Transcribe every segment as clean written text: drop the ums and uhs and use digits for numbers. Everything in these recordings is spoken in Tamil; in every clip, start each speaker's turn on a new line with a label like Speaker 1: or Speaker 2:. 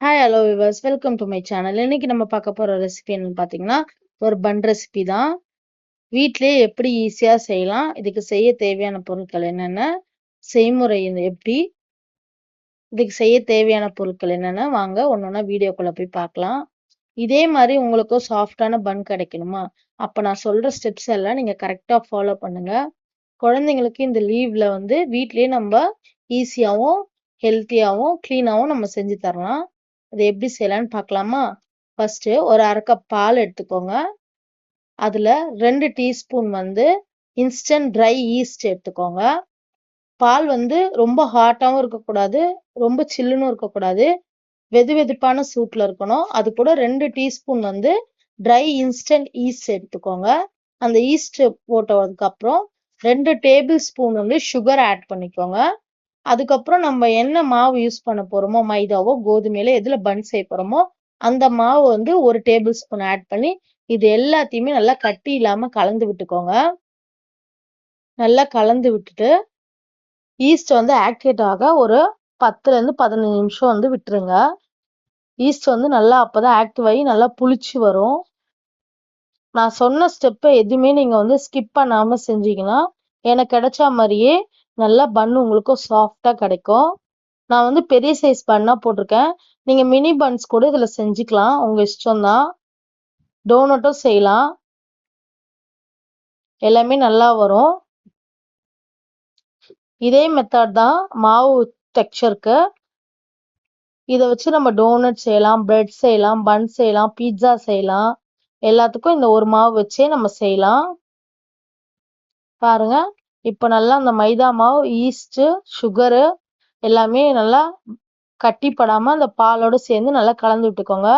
Speaker 1: Hi hello viewers, welcome to my channel. இன்னைக்கு நம்ம பார்க்க போற ரெசிபி என்னன்னு பார்த்தீங்கன்னா, ஒரு பன் ரெசிபி தான். வீட்டிலேயே எப்படி ஈஸியாக செய்யலாம், இதுக்கு செய்ய தேவையான பொருட்கள் என்னென்ன, செய்முறை எப்படி, இதுக்கு செய்ய தேவையான பொருட்கள் என்னென்ன, வாங்க ஒன்னொன்னா வீடியோக்குள்ள போய் பார்க்கலாம். இதே மாதிரி உங்களுக்கும் சாஃப்டான பன் கிடைக்கணுமா? அப்போ நான் சொல்ற ஸ்டெப்ஸ் எல்லாம் நீங்க கரெக்டாக ஃபாலோ பண்ணுங்க. குழந்தைங்களுக்கு இந்த லீவ்ல வீட்லயே நம்ம ஈஸியாகவும் ஹெல்த்தியாகவும் க்ளீனாகவும் நம்ம செஞ்சு தரலாம். அது எப்படி செய்யலாம்னு பார்க்கலாமா? ஃபர்ஸ்ட் ஒரு அரை கப் பால் எடுத்துக்கோங்க. அதுல 2 டீஸ்பூன் இன்ஸ்டன்ட் ட்ரை ஈஸ்ட் எடுத்துக்கோங்க. பால் ரொம்ப ஹாட்டாவும் இருக்கக்கூடாது, ரொம்ப சில்லுன்னு இருக்கக்கூடாது, வெது வெதுப்பான சூட்ல இருக்கணும். அது கூட 2 டீஸ்பூன் ட்ரை இன்ஸ்டன்ட் ஈஸ்ட் எடுத்துக்கோங்க. அந்த ஈஸ்ட் போட்டதுக்கு அப்புறம் 2 டேபிள் ஸ்பூன் சுகர் ஆட் பண்ணிக்கோங்க. அதுக்கப்புறம் நம்ம என்ன மாவு யூஸ் பண்ண போறோமோ, மைதாவோ கோதுமையில எதுல பன் செய்ய போறோமோ அந்த மாவு 1 டேபிள் ஸ்பூன் ஆட் பண்ணி இது எல்லாத்தையுமே நல்லா கட்டி இல்லாம கலந்து விட்டுக்கோங்க. நல்லா கலந்து விட்டுட்டு ஈஸ்ட் ஆக்டிவேட் ஆக ஒரு 10ல இருந்து 15 நிமிஷம் விட்டுருங்க. ஈஸ்ட் நல்லா அப்பதான் ஆக்டிவ் ஆகி நல்லா புளிச்சு வரும். நான் சொன்ன ஸ்டெப்பை எதுவுமே நீங்க ஸ்கிப் பண்ணாம செஞ்சீங்கன்னா எனக்கு கிடைச்ச மாதிரியே நல்லா பன் உங்களுக்கு சாஃப்டா கிடைக்கும். நான் பெரிய சைஸ் பன்னா போட்டிருக்கேன். நீங்க மினி பன்ஸ் கூட இதுல செஞ்சுக்கலாம், உங்க இஷ்டம்தான். டோனட்டும் செய்யலாம், எல்லாமே நல்லா வரும். இதே மெத்தட் தான் மாவு டெக்ஸ்சருக்கு. இதை வச்சு நம்ம டோனட் செய்யலாம், பிரெட் செய்யலாம், பன் செய்யலாம், பீட்சா செய்யலாம். எல்லாத்துக்கும் இந்த ஒரு மாவு வச்சே நம்ம செய்யலாம். பாருங்க, இப்ப நல்லா அந்த மைதா மாவு, ஈஸ்ட், சுகரு எல்லாமே நல்லா கட்டிப்படாம அந்த பாலோட சேர்ந்து நல்லா கலந்து விட்டுக்கோங்க.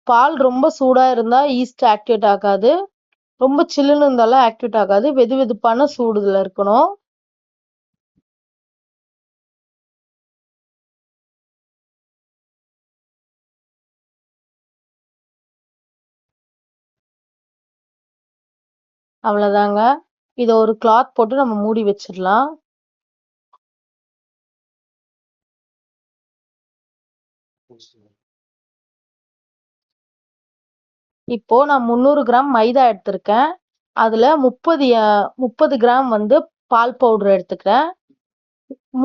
Speaker 1: பால் ரொம்ப சூடா இருந்தா ஈஸ்ட் ஆக்டிவேட் ஆகாது, ரொம்ப சில்லுன்னு இருந்தாலும் ஆக்டிவேட் ஆகாது. வெது வெதுப்பான சூடுல இருக்கணும். அவ்வளவுதாங்க. இத ஒரு கிளாத் போட்டு நம்ம மூடி வச்சிடலாம். இப்போ நான் 300 கிராம் மைதா எடுத்திருக்கேன். அதுல 30 கிராம் பால் பவுடர் எடுத்துக்கிறேன்.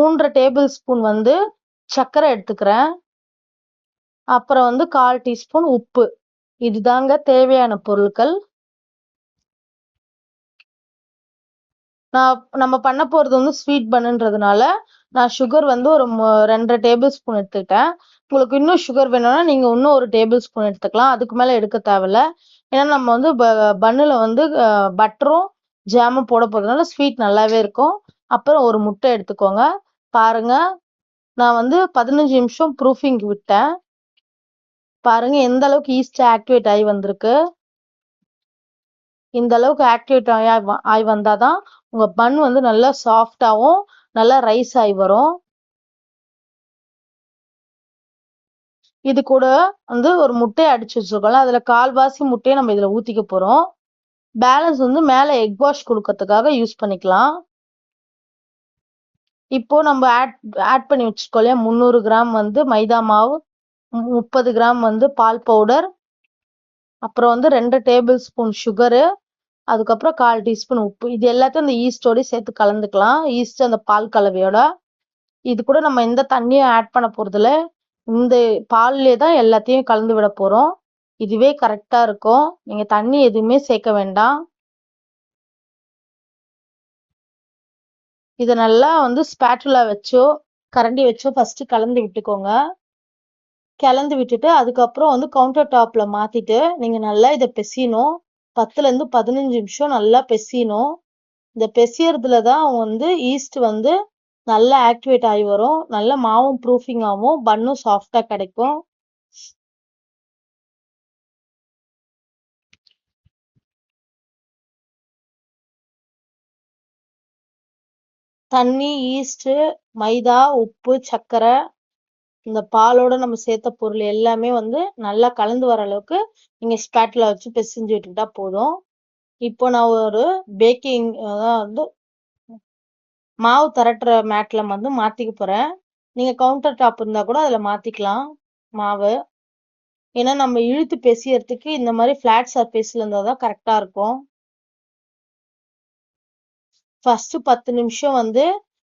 Speaker 1: 3 டேபிள் ஸ்பூன் சர்க்கரை எடுத்துக்கிறேன். அப்புறம் 1/4 டீஸ்பூன் உப்பு. இதுதாங்க தேவையான பொருட்கள். நம்ம பண்ண போறது ஸ்வீட் பண்ணுன்றதுனால நான் சுகர் ஒரு 2 டேபிள் ஸ்பூன் எடுத்துக்கிட்டேன். உங்களுக்கு இன்னும் சுகர் வேணும்னா நீங்க இன்னும் 1 டேபிள் ஸ்பூன் எடுத்துக்கலாம். அதுக்கு மேல எடுக்க தேவையில்ல. ஏன்னா நம்ம பன்னுல பட்டரும் ஜாமும் போட போறதுனால ஸ்வீட் நல்லாவே இருக்கும். அப்புறம் ஒரு முட்டை எடுத்துக்கோங்க. பாருங்க, நான் 15 நிமிஷம் ப்ரூஃபிங் விட்டேன். பாருங்க எந்த அளவுக்கு ஈஸ்ட் ஆக்டிவேட் ஆகி வந்திருக்கு. இந்த அளவுக்கு ஆக்டிவேட் ஆகி வந்தாதான் உங்க பன் நல்லா சாஃப்டாவும் நல்லா ரைஸ் ஆகி வரும். இது கூட ஒரு முட்டையை அடிச்சு வச்சிருக்கோம்ல, அதுல கால்வாசி முட்டையை நம்ம இதுல ஊத்திக்க போறோம். பேலன்ஸ் மேல எக் வாஷ் கொடுக்கறதுக்காக யூஸ் பண்ணிக்கலாம். இப்போ நம்ம ஆட் பண்ணி வச்சிருக்கோம் இல்லையா, 300 கிராம் மைதா மாவு, 30 கிராம் பால் பவுடர், அப்புறம் 2 டேபிள் ஸ்பூன் சுகரு, அதுக்கப்புறம் 1/4 டீஸ்பூன் உப்பு. இது எல்லாத்தையும் அந்த ஈஸ்டோட சேர்த்து கலந்துக்கலாம், ஈஸ்ட் அந்த பால் கலவையோட. இது கூட நம்ம எந்த தண்ணியும் ஆட் பண்ண போறதில்ல, இந்த பால்லே தான் எல்லாத்தையும் கலந்து விட போறோம். இதுவே கரெக்டா இருக்கும், நீங்க தண்ணி எதுவுமே சேர்க்க வேண்டாம். இத நல்லா ஸ்பேட்டுலா வச்சோ கரண்டி வச்சோ ஃபர்ஸ்ட் கலந்து விட்டுக்கோங்க. கலந்து விட்டுட்டு அதுக்கப்புறம் கவுண்டர் டாப்ல மாத்திட்டு நீங்க நல்லா இதை பெசியணும். 10ல இருந்து 15 நிமிஷம் நல்லா பெசியணும். இந்த பெசியறதுல தான் ஈஸ்ட் நல்லா ஆக்டிவேட் ஆகி வரும். நல்ல மாவும் ப்ரூஃபிங் ஆகும், பன்னும் சாஃப்டா கிடைக்கும். தண்ணி, ஈஸ்ட், மைதா, உப்பு, சர்க்கரை, இந்த பாலோட நம்ம சேர்த்த பொருள் எல்லாமே நல்லா கலந்து வர அளவுக்கு நீங்க ஸ்பேட்ல வச்சு பெசிஞ்சு விட்டுட்டா போதும். இப்போ நான் ஒரு பேக்கிங் மாவு திரட்டுற மேட்ல மாத்திக்க போறேன். நீங்க கவுண்டர் டாப் இருந்தா கூட அதுல மாத்திக்கலாம். மாவு. ஏன்னா நம்ம இழுத்து பிசையறதுக்கு இந்த மாதிரி ஃபிளாட் சர்ஃபேஸ்ல இருந்தா தான் கரெக்டா இருக்கும். ஃபர்ஸ்ட் 10 நிமிஷம் வந்து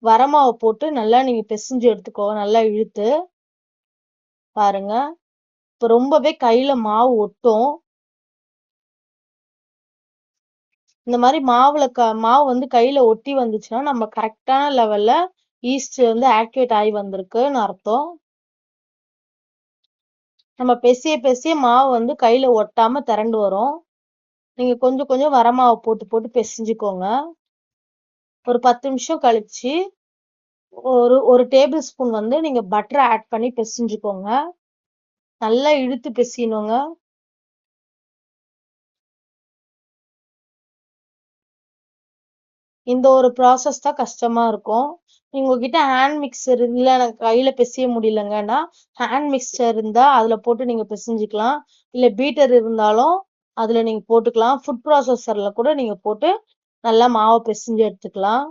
Speaker 1: வரமாவை போட்டு நல்லா நீங்க பிசைஞ்சு எடுத்துக்கோங்க. நல்லா இழுத்து பாருங்க. இப்ப ரொம்பவே கையில மாவு ஒட்டும். இந்த மாதிரி மாவு வந்து கையில ஒட்டி வந்துச்சுன்னா நம்ம கரெக்டான லெவல்ல ஈஸ்ட் வந்து ஆக்டிவேட் ஆகி வந்திருக்குன்னு அர்த்தம். நம்ம பிசைய மாவு வந்து கையில ஒட்டாம திரண்டு வரும். நீங்க கொஞ்சம் கொஞ்சம் வரமாவை போட்டு போட்டு பிசைஞ்சுக்கோங்க. ஒரு 10 நிமிஷம் கழிச்சு ஒரு டேபிள் ஸ்பூன் வந்து நீங்க பட்டர் ஆட் பண்ணி பிசைஞ்சுக்கோங்க. நல்லா இழுத்து பிசையணுங்க. இந்த ஒரு ப்ராசஸ் தான் கஷ்டமா இருக்கும். நீங்க உங்ககிட்ட ஹேண்ட் மிக்சர் இல்ல எனக்கு கையில பிசைய முடியலங்கன்னா ஹேண்ட் மிக்சர் இருந்தா அதுல போட்டு நீங்க பிசைஞ்சுக்கலாம். இல்ல பீட்டர் இருந்தாலும் அதுல நீங்க போட்டுக்கலாம். ஃபுட் ப்ராசஸர்ல கூட நீங்க போட்டு நல்லா மாவை பிசைஞ்சு எடுத்துக்கலாம்.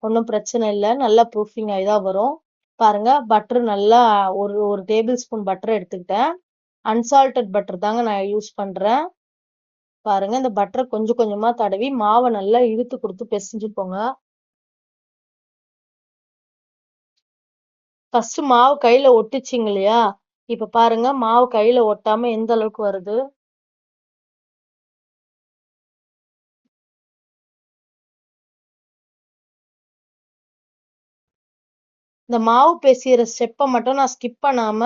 Speaker 1: ஒன்றும் பிரச்சனை இல்லை. நல்லா ப்ரூஃபிங் ஆகி தான் வரும். பாருங்க பட்டர் நல்லா ஒரு டேபிள் ஸ்பூன் பட்டர் எடுத்துக்கிட்டேன். அன்சால்டட் பட்டர் தாங்க நான் யூஸ் பண்றேன். பாருங்க இந்த பட்டரை கொஞ்சம் கொஞ்சமா தடவி மாவை நல்லா இழுத்து கொடுத்து பிசைஞ்சுக்கோங்க. ஃபர்ஸ்ட் மாவு கையில ஒட்டுச்சிங்க இல்லையா? இப்ப பாருங்க மாவு கையில ஒட்டாம எந்த அளவுக்கு வருது. இந்த மாவு பிசையிற ஸ்டெப்பை மட்டும் நான் ஸ்கிப் பண்ணாம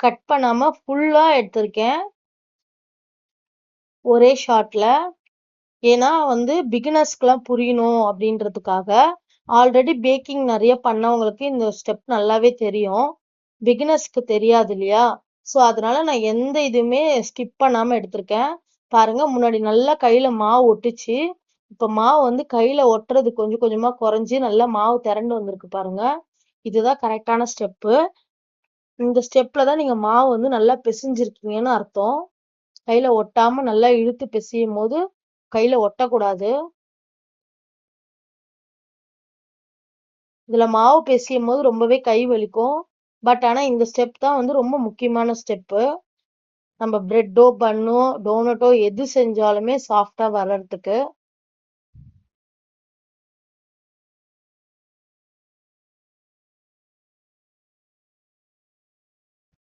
Speaker 1: கட் பண்ணாம ஃபுல்லா எடுத்திருக்கேன் ஒரே ஷாட்ல. ஏன்னா வந்து பிகினர்ஸ்க்குலாம் புரியணும் அப்படின்றதுக்காக. ஆல்ரெடி பேக்கிங் நிறைய பண்ணவங்களுக்கு இந்த ஸ்டெப் நல்லாவே தெரியும். பிகினர்ஸ்க்கு தெரியாது இல்லையா? ஸோ அதனால நான் எந்த இதுவுமே ஸ்கிப் பண்ணாம எடுத்திருக்கேன். பாருங்க முன்னாடி நல்லா கையில மாவு ஒட்டுச்சு. இப்ப மாவு வந்து கையில ஒட்டுறது கொஞ்சம் கொஞ்சமா குறைஞ்சு நல்லா மாவு திரண்டு வந்திருக்கு பாருங்க. இதுதான் கரெக்டான ஸ்டெப்பு. இந்த ஸ்டெப்ல தான் நீங்க மாவு வந்து நல்லா பிசைஞ்சிருக்கீங்கன்னு அர்த்தம். கையில ஒட்டாம நல்லா இழுத்து பிசையும் போது கையில ஒட்டக்கூடாது. இதுல மாவு பிசையும் போது ரொம்பவே கை வலிக்கும். பட் ஆனா இந்த ஸ்டெப் தான் வந்து ரொம்ப முக்கியமான ஸ்டெப்பு. நம்ம பிரெட்டோ பன்னோ டோனட்டோ எது செஞ்சாலுமே சாஃப்டா வர்றதுக்கு.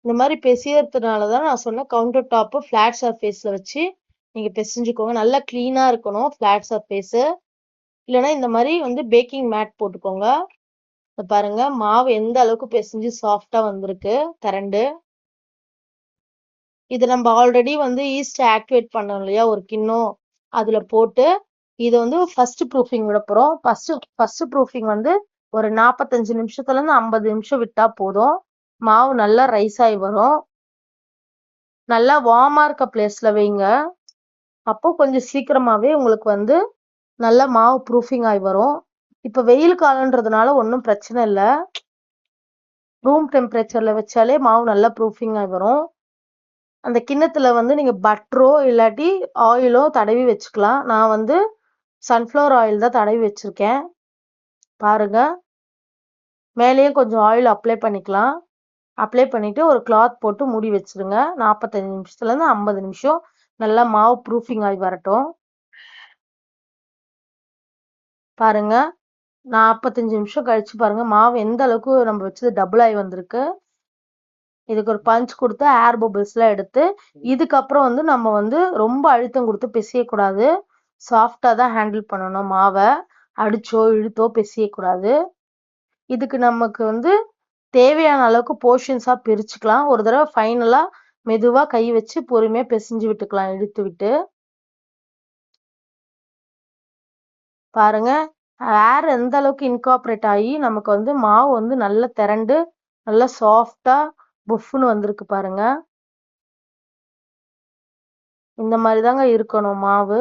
Speaker 1: இந்த மாதிரி பிசையறதுனாலதான் நான் சொன்ன கவுண்டர் டாப் பிளாட் சர்ஃபேஸ்ல வச்சு நீங்க பிசைஞ்சுக்கோங்க. நல்லா கிளீனா இருக்கணும் பிளாட் சர்ஃபேஸ். இல்லைன்னா இந்த மாதிரி வந்து பேக்கிங் மேட் போட்டுக்கோங்க. பாருங்க மாவு எந்த அளவுக்கு பிசைஞ்சு சாஃப்டா வந்திருக்கு திரண்டு. இது நம்ம ஆல்ரெடி வந்து ஈஸ்ட் ஆக்டிவேட் பண்ணோம் இல்லையா ஒரு கிண்ணம், அதுல போட்டு இது வந்து ஃபர்ஸ்ட் ப்ரூஃபிங் விட போறோம். ஃபர்ஸ்ட் ப்ரூஃபிங் வந்து ஒரு 45 நிமிஷத்துல இருந்து 50 நிமிஷம் விட்டா போதும். மாவு நல்லா ரைஸ் ஆகி வரும். நல்லா வார்மா இருக்க பிளேஸ்ல வைங்க. அப்போ கொஞ்சம் சீக்கிரமாவே உங்களுக்கு வந்து நல்லா மாவு ப்ரூஃபிங் ஆகி வரும். இப்ப வெயில் காலன்றதுனால ஒன்றும் பிரச்சனை இல்லை. ரூம் டெம்பரேச்சர்ல வச்சாலே மாவு நல்லா ப்ரூஃபிங் ஆகி வரும். அந்த கிண்ணத்துல வந்து நீங்க பட்டரோ இல்லாட்டி ஆயிலோ தடவி வச்சுக்கலாம். நான் வந்து சன்ஃப்ளவர் ஆயில் தான் தடவி வச்சிருக்கேன். பாருங்க மேலேயும் கொஞ்சம் ஆயில் அப்ளை பண்ணிக்கலாம். அப்ளை பண்ணிட்டு ஒரு கிளாத் போட்டு மூடி வச்சிருங்க. 45 நிமிஷத்துல இருந்து 50 நிமிஷம் நல்லா மாவு ப்ரூஃபிங் ஆகி வரட்டும். பாருங்க 45 நிமிஷம் கழிச்சு பாருங்க மாவு எந்த அளவுக்கு நம்ம வச்சது டபுள் ஆகி வந்திருக்கு. இதுக்கு ஒரு பஞ்ச் கொடுத்து ஏர் பபிள்ஸ் எல்லாம் எடுத்து இதுக்கப்புறம் வந்து நம்ம வந்து ரொம்ப அழுத்தம் கொடுத்து பிசையக்கூடாது. சாஃப்டா தான் ஹேண்டில் பண்ணணும். மாவை அடிச்சோ இழுத்தோ பிசையக்கூடாது. இதுக்கு நமக்கு வந்து தேவையான அளவுக்கு போர்ஷன்ஸா பிரிச்சுக்கலாம். ஒரு தடவை ஃபைனலா மெதுவா கை வச்சு பொறுமையா பிசைஞ்சு விட்டுக்கலாம் இழுத்து விட்டு. பாருங்க ஏர் எந்த அளவுக்கு இன்கார்பரேட் ஆகி நமக்கு வந்து மாவு வந்து நல்லா திரண்டு நல்லா சாஃப்டா புஃப்னு வந்திருக்கு பாருங்க. இந்த மாதிரி தாங்க இருக்கணும் மாவு.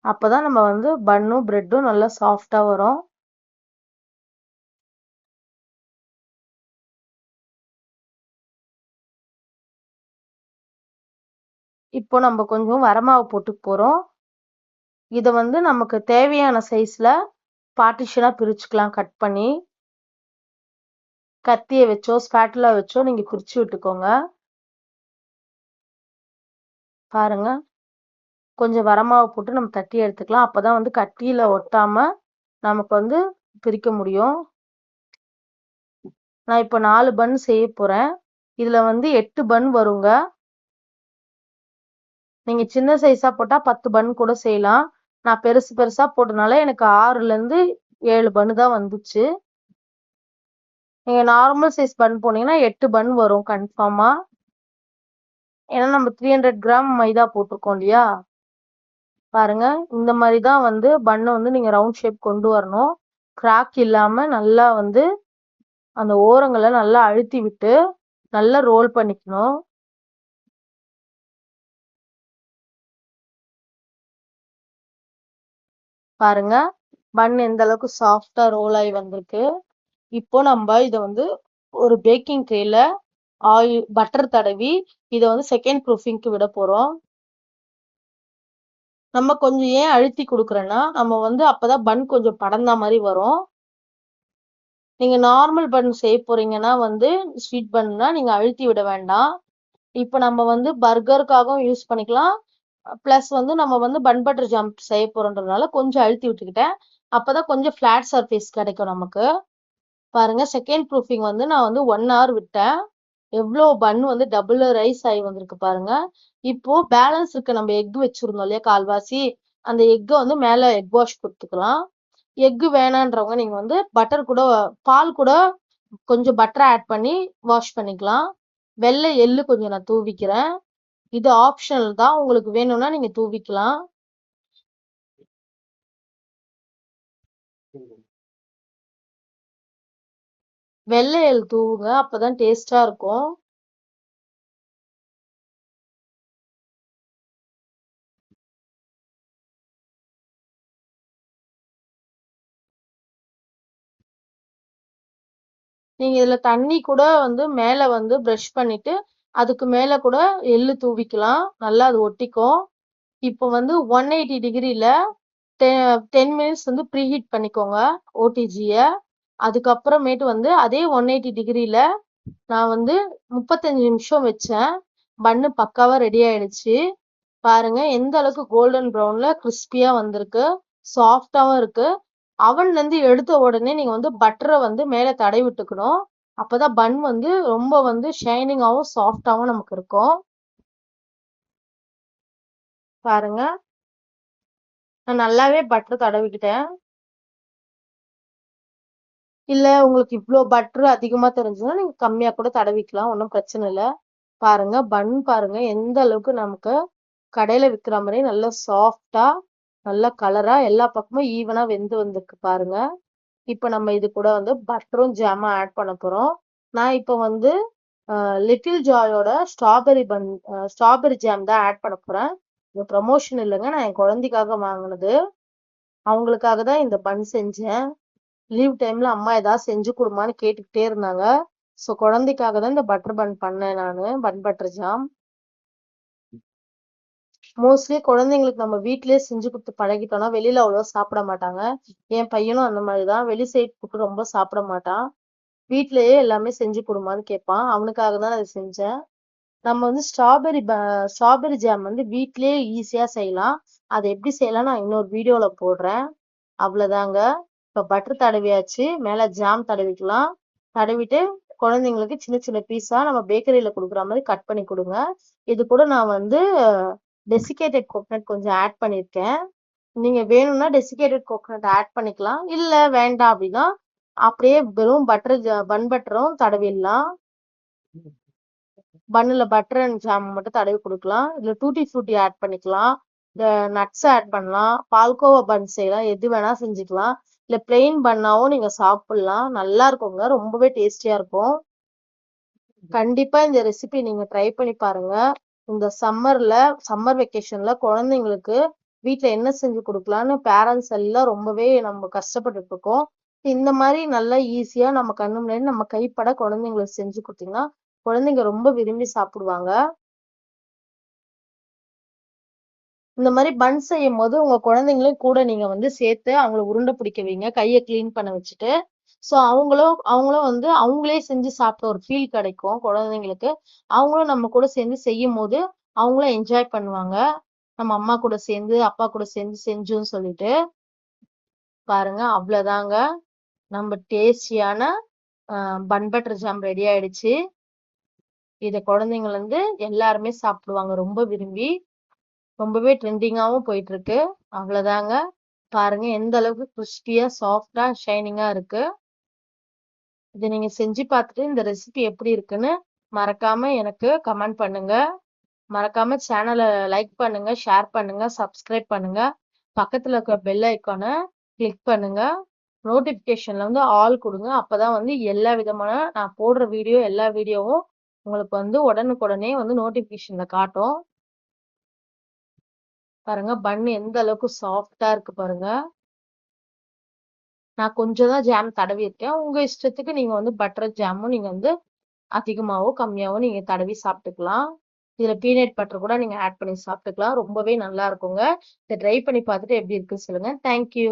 Speaker 1: அப்பதான் நம்ம வந்து பன்னும் பிரெட்டும் நல்லா சாஃப்டா வரும். இப்போ நம்ம கொஞ்சம் வரமாவு போட்டு போறோம். இதை வந்து நமக்கு தேவையான சைஸ்ல பார்ட்டிஷனா பிரிச்சுக்கலாம் கட் பண்ணி. கத்திய வச்சோ ஸ்பேட்டுலா வச்சோ நீங்க பிரிச்சு விட்டுக்கோங்க. பாருங்க, கொஞ்சம் வரமாவு போட்டு நம்ம தட்டி எடுத்துக்கலாம். அப்பதான் வந்து கட்டியில ஒட்டாம நமக்கு வந்து பிரிக்க முடியும். நான் இப்ப 4 பன் செய்ய போறேன். இதுல வந்து 8 பன் வருங்க. நீங்க சின்ன சைஸா போட்டா 10 பன் கூட செய்யலாம். நான் பெருசு பெருசா போட்டனால எனக்கு 6ல இருந்து 7 பன் தான் வந்துச்சு. நீங்க நார்மல் சைஸ் பன் போனீங்கன்னா 8 பன் வரும் கன்ஃபார்மா. ஏன்னா நம்ம 300 கிராம் மைதா போட்டிருக்கோம் இல்லையா? பாருங்க, இந்த மாதிரி தான் வந்து பன்னை வந்து நீங்க ரவுண்ட் ஷேப் கொண்டு வரணும். கிராக் இல்லாம நல்லா வந்து அந்த ஓரங்களை நல்லா அழுத்தி விட்டு நல்லா ரோல் பண்ணிக்கணும். பாருங்க, பன் எந்த அளவுக்கு சாஃப்டா ரோல் ஆகி வந்திருக்கு. இப்போ நம்ம இதை வந்து ஒரு பேக்கிங் ட்ரேல ஆயில் பட்டர் தடவி இதை வந்து செகண்ட் ப்ரூஃபிங்க்கு விட போறோம். நம்ம கொஞ்சம் ஏன் அழுத்தி கொடுக்குறோன்னா நம்ம வந்து அப்பதான் பன் கொஞ்சம் படர்ந்த மாதிரி வரும். நீங்க நார்மல் பன் செய்ய போறீங்கன்னா வந்து ஸ்வீட் பன்னா நீங்க அழுத்தி விட வேண்டாம். இப்ப நம்ம வந்து பர்கருக்காகவும் யூஸ் பண்ணிக்கலாம். பிளஸ் வந்து நம்ம வந்து பன் பட்டர் ஜாம் செய்ய போறோம்ன்றதுனால கொஞ்சம் அழுத்தி விட்டுக்கிட்டேன். அப்பதான் கொஞ்சம் ஃபிளாட் சர்ஃபேஸ் கிடைக்கும் நமக்கு. பாருங்க, செகண்ட் ப்ரூஃபிங் வந்து நான் வந்து 1 hour விட்டேன். எவ்வளோ பன் வந்து டபுள் ரைஸ் ஆகி வந்திருக்கு பாருங்க. இப்போ பேலன்ஸ் இருக்கு, நம்ம எக் வச்சிருந்தோம் இல்லையா கால்வாசி, அந்த எக்கை வந்து மேல எக் வாஷ் கொடுத்துக்கலாம். எக்கு வேணான்றவங்க நீங்க வந்து பட்டர் கூட பால் கூட கொஞ்சம் பட்டர் ஆட் பண்ணி வாஷ் பண்ணிக்கலாம். வெள்ளை எள்ளு கொஞ்சம் நான் தூவிக்கிறேன். இது ஆப்ஷனல் தான், உங்களுக்கு வேணும்னா நீங்க தூவிக்கலாம். வெள்ளை எள் தூவுங்க, அப்பதான் டேஸ்டா இருக்கும். நீங்க இதுல தண்ணி கூட வந்து மேல வந்து பிரஷ் பண்ணிட்டு அதுக்கு மேல கூட எள்ளு தூவிக்கலாம், நல்லா அது ஒட்டிக்கும். இப்போ வந்து 180 டிகிரில 10 மினிட்ஸ் வந்து ப்ரீஹீட் பண்ணிக்கோங்க ஓடிஜிய. அதுக்கப்புறமேட்டு வந்து அதே 180 டிகிரில நான் வந்து 35 நிமிஷம் வச்சேன். பன்னு பக்காவா ரெடி ஆயிடுச்சு. பாருங்க எந்த அளவுக்கு கோல்டன் ப்ரௌன்ல கிறிஸ்பியா வந்திருக்கு, சாஃப்டாவும் இருக்கு. அவன்ல இருந்து எடுத்த உடனே நீங்க வந்து பட்டரை வந்து மேல தடவி விட்டுக்கணும். அப்பதான் பன் வந்து ரொம்ப வந்து ஷைனிங்காவும் சாஃப்டாவும் நமக்கு இருக்கும். பாருங்க, நான் நல்லாவே பட்டர் தடவிக்கிட்டேன். இல்ல உங்களுக்கு இவ்ளோ பட்டர் அதிகமா தெரிஞ்சதுன்னா நீங்க கம்மியா கூட தடவிக்கலாம், ஒன்றும் பிரச்சனை இல்லை. பாருங்க பன் பாருங்க எந்த அளவுக்கு நமக்கு கடையில விக்கிற மாதிரி நல்லா சாஃப்டா நல்லா கலரா எல்லா பக்கமும் ஈவனா வெந்து வந்திருக்கு பாருங்க. இப்ப நம்ம இது கூட வந்து பட்டரும் ஜாமும் ஆட் பண்ண போறோம். நான் இப்ப வந்து லிட்டில் ஜாயோட ஸ்ட்ராபெரி ஜாம் தான் ஆட் பண்ண போறேன். இது ப்ரமோஷன் இல்லைங்க, நான் என் குழந்தைக்காக வாங்கினது. அவங்களுக்காக தான் இந்த பன் செஞ்சேன். லீவ் டைம்ல அம்மா ஏதாவது செஞ்சு கொடுமான்னு கேட்டுக்கிட்டே இருந்தாங்க. ஸோ குழந்தைக்காக தான் இந்த பட்டர் பன் பண்ணேன் நான், பன் பட்டர் ஜாம். மோஸ்ட்லி குழந்தைங்களுக்கு நம்ம வீட்லயே செஞ்சு கொடுத்து பழகிட்டோம்னா வெளியில அவ்வளவா சாப்பிட மாட்டாங்க. என் பையனும் அந்த மாதிரிதான், வெளி சைட் ஃபுட் ரொம்ப சாப்பிட மாட்டான். வீட்லயே எல்லாமே செஞ்சு கொடுமான்னு கேட்பான். அவனுக்காக தான் அதை செஞ்சேன். நம்ம வந்து ஸ்ட்ராபெரி ஜாம் வந்து வீட்லயே ஈஸியா செய்யலாம். அதை எப்படி செய்யலாம் நான் இன்னொரு வீடியோல போடுறேன். அவ்வளவுதாங்க. இப்ப பட்டர் தடவியாச்சு, மேல ஜாம் தடவிக்கலாம். தடவிட்டு குழந்தைங்களுக்கு சின்ன சின்ன பீஸா நம்ம பேக்கரியில கொடுக்குற மாதிரி கட் பண்ணி கொடுங்க. இது கூட நான் வந்து டெசிகேட்டட் கோகனட் கொஞ்சம் ஆட் பண்ணியிருக்கேன். நீங்க வேணும்னா டெசிகேட்டட் கோகனட் ஆட் பண்ணிக்கலாம், இல்ல வேண்டாம் அப்படின்னா அப்படியே வெறும் பன் பட்டரும் தடவிடலாம். பன்னுல பட்டர் அண்ட் ஜாம் மட்டும் தடவி கொடுக்கலாம். இதுல டூட்டி ஃப்ரூட்டி ஆட் பண்ணிக்கலாம், இந்த நட்ஸ் ஆட் பண்ணலாம், பால்கோவா பன் செய்யலாம், எது வேணா செஞ்சுக்கலாம். இல்ல பிளெயின் பண்ணாவும் நீங்க சாப்பிடலாம், நல்லா இருக்குங்க, ரொம்பவே டேஸ்டியா இருக்கும். கண்டிப்பா இந்த ரெசிபி நீங்க ட்ரை பண்ணி பாருங்க. இந்த சம்மர் வெக்கேஷன்ல குழந்தைங்களுக்கு வீட்ல என்ன செஞ்சு கொடுக்கலான்னு பேரண்ட்ஸ் எல்லாம் ரொம்பவே நம்ம கஷ்டப்பட்டுட்டு இருக்கோம். இந்த மாதிரி நல்லா ஈஸியா நம்ம கண்ணு முன்னாடி நம்ம கைப்பட குழந்தைங்களுக்கு செஞ்சு கொடுத்தீங்கன்னா குழந்தைங்க ரொம்ப விரும்பி சாப்பிடுவாங்க. இந்த மாதிரி பன் செய்யும் போது உங்க குழந்தைங்களையும் கூட நீங்க வந்து சேர்த்து அவங்கள உருண்டை பிடிக்க வைங்க, கையை கிளீன் பண்ண வச்சுட்டு. ஸோ அவங்களும் வந்து அவங்களே செஞ்சு சாப்பிட்ட ஒரு ஃபீல் கிடைக்கும் குழந்தைங்களுக்கு. அவங்களும் நம்ம கூட சேர்ந்து செய்யும் போது அவங்களும் என்ஜாய் பண்ணுவாங்க. நம்ம அம்மா கூட சேர்ந்து அப்பா கூட சேர்ந்து செஞ்சோம்னு சொல்லிட்டு. பாருங்க அவ்வளவுதாங்க, நம்ம டேஸ்டியான பன் பட்டர் ஜாம் ரெடி ஆயிடுச்சு. இத குழந்தைங்க வந்து எல்லாருமே சாப்பிடுவாங்க ரொம்ப விரும்பி. ரொம்பவே ட்ரெண்டிங்காவும் போயிட்டு இருக்கு. அவ்வளவுதாங்க, பாருங்க எந்த அளவுக்கு கிறிஸ்பியா சாஃப்டா ஷைனிங்கா இருக்கு. இதை நீங்க செஞ்சு பார்த்துட்டு இந்த ரெசிபி எப்படி இருக்குன்னு மறக்காம எனக்கு கமெண்ட் பண்ணுங்க. மறக்காம சேனலை லைக் பண்ணுங்க, ஷேர் பண்ணுங்க, சப்ஸ்கிரைப் பண்ணுங்க. பக்கத்துல இருக்க பெல் ஐக்கானை கிளிக் பண்ணுங்க. நோட்டிபிகேஷன்ல வந்து ஆல் கொடுங்க. அப்பதான் வந்து எல்லா விதமான நான் போடுற எல்லா வீடியோவும் உங்களுக்கு வந்து உடனுக்குடனே வந்து நோட்டிபிகேஷன்ல காட்டும். பாருங்க பன்னு எந்த அளவுக்கு சாஃப்டா இருக்கு பாருங்க. நான் கொஞ்சம் தான் ஜாம் தடவி இருக்கேன். உங்க இஷ்டத்துக்கு நீங்க வந்து பட்டர் ஜாமும் நீங்க வந்து அதிகமாவோ கம்மியாவோ நீங்க தடவி சாப்பிட்டுக்கலாம். இதுல பீனட் பட்டர் கூட நீங்க ஆட் பண்ணி சாப்பிட்டுக்கலாம். ரொம்பவே நல்லா இருக்குங்க. இதை ட்ரை பண்ணி பார்த்துட்டு எப்படி இருக்குன்னு சொல்லுங்க. தேங்க்யூ.